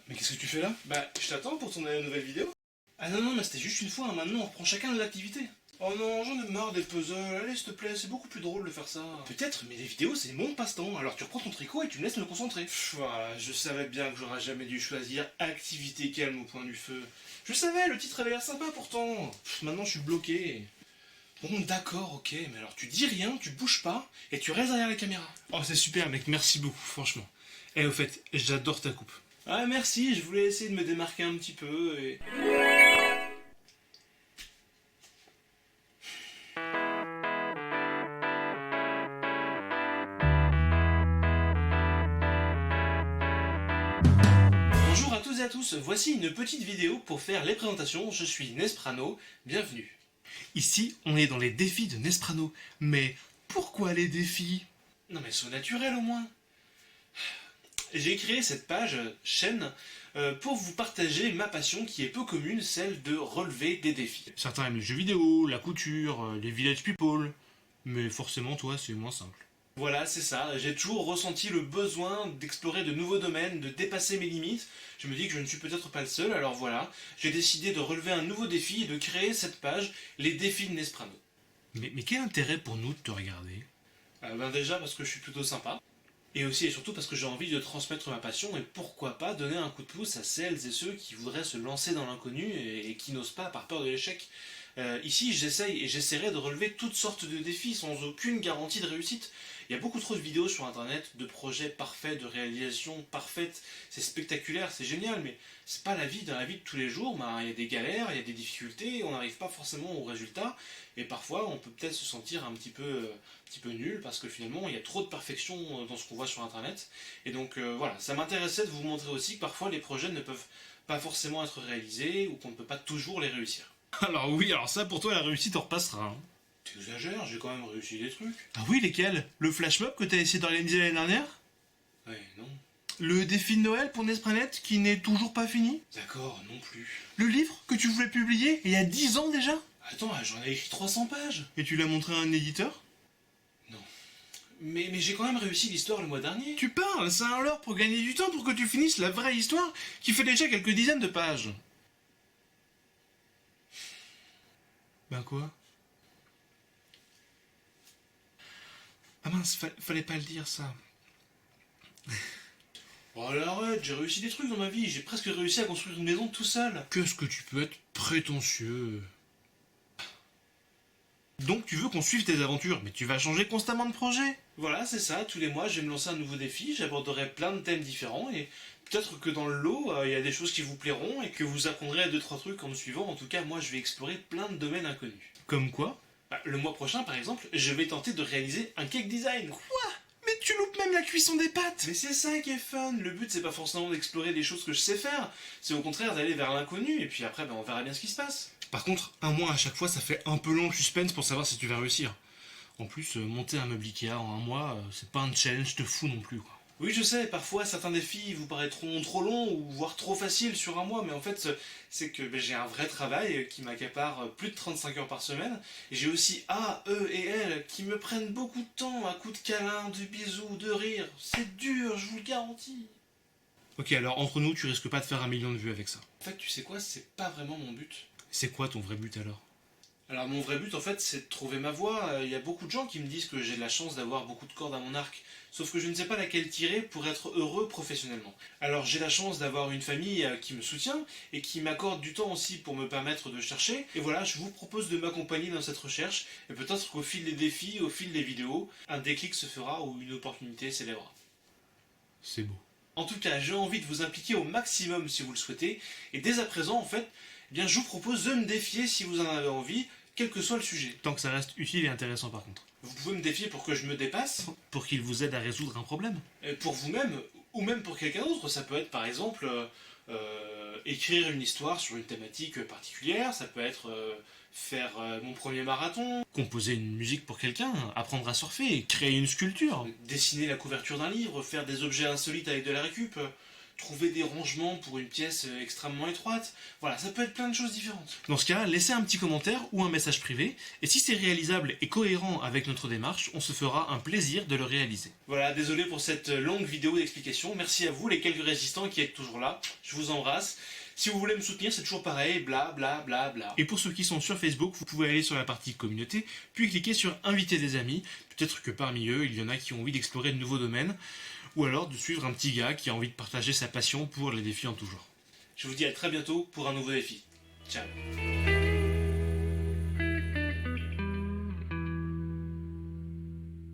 Mais qu'est-ce que tu fais là? Bah, je t'attends pour tourner la nouvelle vidéo. Ah non, mais c'était juste une fois, hein. Maintenant on reprend chacun nos activités. Oh non, j'en ai marre des puzzles. Allez, s'il te plaît, c'est beaucoup plus drôle de faire ça. Peut-être, mais les vidéos c'est mon passe-temps, alors tu reprends ton tricot et tu me laisses me concentrer. Voilà, je savais bien que j'aurais jamais dû choisir activité calme au point du feu. Je savais, le titre avait l'air sympa pourtant. Maintenant je suis bloqué. Bon d'accord, ok, mais alors tu dis rien, tu bouges pas, et tu restes derrière la caméra. Oh c'est super mec, merci beaucoup, franchement. Et au fait, j'adore ta coupe. Ah merci, je voulais essayer de me démarquer un petit peu et... Bonjour à toutes et à tous, voici une petite vidéo pour faire les présentations. Je suis Nesprano, bienvenue. Ici, on est dans les défis de Nesprano. Mais pourquoi les défis? Non mais sois naturel au moins. J'ai créé cette page chaîne pour vous partager ma passion qui est peu commune, celle de relever des défis. Certains aiment les jeux vidéo, la couture, les village people. Mais forcément, toi, c'est moins simple. Voilà, c'est ça. J'ai toujours ressenti le besoin d'explorer de nouveaux domaines, de dépasser mes limites. Je me dis que je ne suis peut-être pas le seul, alors voilà. J'ai décidé de relever un nouveau défi et de créer cette page, les défis de Nesprano. Mais quel intérêt pour nous de te regarder? Ben déjà parce que je suis plutôt sympa. Et aussi et surtout parce que j'ai envie de transmettre ma passion et pourquoi pas donner un coup de pouce à celles et ceux qui voudraient se lancer dans l'inconnu et qui n'osent pas par peur de l'échec. Ici, j'essaye et j'essaierai de relever toutes sortes de défis sans aucune garantie de réussite. Il y a beaucoup trop de vidéos sur internet, de projets parfaits, de réalisations parfaites. C'est spectaculaire, c'est génial, mais c'est pas la vie. Dans la vie de tous les jours, il y a des galères, il y a des difficultés, on n'arrive pas forcément au résultat. Et parfois, on peut peut-être se sentir un petit peu nul parce que finalement, il y a trop de perfection dans ce qu'on voit sur internet. Et donc voilà, ça m'intéressait de vous montrer aussi que parfois les projets ne peuvent pas forcément être réalisés ou qu'on ne peut pas toujours les réussir. Alors oui, alors ça pour toi la réussite on repassera. Hein. T'exagères, j'ai quand même réussi des trucs. Ah oui, lesquels? Le flash mob que t'as essayé d'organiser l'année dernière? Ouais, non. Le défi de Noël pour Nespranet qui n'est toujours pas fini? D'accord, non plus. Le livre que tu voulais publier il y a 10 ans déjà? Attends, j'en ai écrit 300 pages. Et tu l'as montré à un éditeur? Non. Mais j'ai quand même réussi l'histoire le mois dernier. Tu parles, c'est un leurre pour gagner du temps pour que tu finisses la vraie histoire qui fait déjà quelques dizaines de pages. Ben quoi? Ah mince, fallait pas le dire ça. Oh là arrête, j'ai réussi des trucs dans ma vie, j'ai presque réussi à construire une maison tout seul. Qu'est-ce que tu peux être prétentieux? Donc tu veux qu'on suive tes aventures, mais tu vas changer constamment de projet. Voilà, c'est ça, tous les mois je vais me lancer un nouveau défi, j'aborderai plein de thèmes différents et peut-être que dans le lot, il y a des choses qui vous plairont et que vous apprendrez 2-3 trucs en me suivant. En tout cas, moi je vais explorer plein de domaines inconnus. Comme quoi? Le mois prochain, par exemple, je vais tenter de réaliser un cake design. Quoi? Mais tu loupes même la cuisson des pâtes. Mais c'est ça qui est fun. Le but, c'est pas forcément d'explorer des choses que je sais faire. C'est au contraire d'aller vers l'inconnu. Et puis après, on verra bien ce qui se passe. Par contre, un mois à chaque fois, ça fait un peu long le suspense pour savoir si tu vas réussir. En plus, monter un meuble Ikea en un mois, c'est pas un challenge de fou non plus, quoi. Oui, je sais, parfois certains défis vous paraîtront trop longs ou voire trop faciles sur un mois, mais en fait, c'est que j'ai un vrai travail qui m'accapare plus de 35 heures par semaine. Et j'ai aussi A, E et L qui me prennent beaucoup de temps à coups de câlins, de bisous, de rires. C'est dur, je vous le garantis. Ok, alors entre nous, tu risques pas de faire 1 million de vues avec ça. En fait, tu sais quoi, c'est pas vraiment mon but. C'est quoi ton vrai but alors? Alors mon vrai but en fait c'est de trouver ma voie. Il y a beaucoup de gens qui me disent que j'ai de la chance d'avoir beaucoup de cordes à mon arc, sauf que je ne sais pas laquelle tirer pour être heureux professionnellement. Alors j'ai la chance d'avoir une famille qui me soutient et qui m'accorde du temps aussi pour me permettre de chercher. Et voilà, je vous propose de m'accompagner dans cette recherche et peut-être qu'au fil des défis, au fil des vidéos, un déclic se fera ou une opportunité s'élèvera. C'est beau. En tout cas, j'ai envie de vous impliquer au maximum si vous le souhaitez, et dès à présent en fait, eh bien, je vous propose de me défier si vous en avez envie, quel que soit le sujet. Tant que ça reste utile et intéressant par contre. Vous pouvez me défier pour que je me dépasse, Pour qu'il vous aide à résoudre un problème. pour vous-même, ou même pour quelqu'un d'autre. Ça peut être par exemple écrire une histoire sur une thématique particulière, ça peut être faire mon premier marathon, Composer une musique pour quelqu'un, apprendre à surfer, créer une sculpture. dessiner la couverture d'un livre, faire des objets insolites avec de la récup. trouver des rangements pour une pièce extrêmement étroite. Voilà, ça peut être plein de choses différentes. Dans ce cas, laissez un petit commentaire ou un message privé, et si c'est réalisable et cohérent avec notre démarche, on se fera un plaisir de le réaliser. Voilà, désolé pour cette longue vidéo d'explication. Merci à vous, les quelques résistants qui êtes toujours là. Je vous embrasse. Si vous voulez me soutenir, c'est toujours pareil, bla bla bla bla. Et pour ceux qui sont sur Facebook, vous pouvez aller sur la partie communauté, puis cliquer sur inviter des amis. Peut-être que parmi eux, il y en a qui ont envie d'explorer de nouveaux domaines, ou alors de suivre un petit gars qui a envie de partager sa passion pour les défis en tout genre. Je vous dis à très bientôt pour un nouveau défi. Ciao.